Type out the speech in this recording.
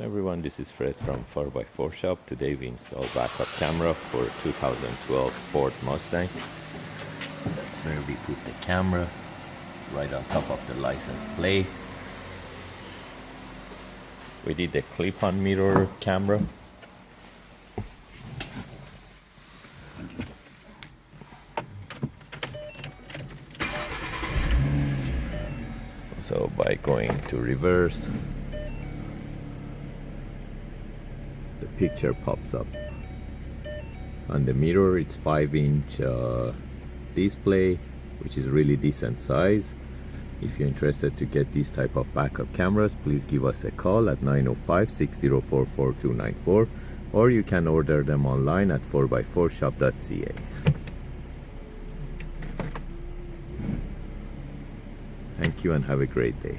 Everyone, this is Fred from 4x4 Shop. Today we install backup camera for 2012 Ford Mustang. That's where we put the camera, right on top of the license plate. We did the clip-on mirror camera. So by going to reverse, the picture pops up. On the mirror it's 5-inch display, which is really decent size. If you're interested to get these type of backup cameras, please give us a call at 905-604-4294, or you can order them online at 4x4shop.ca. Thank you and have a great day.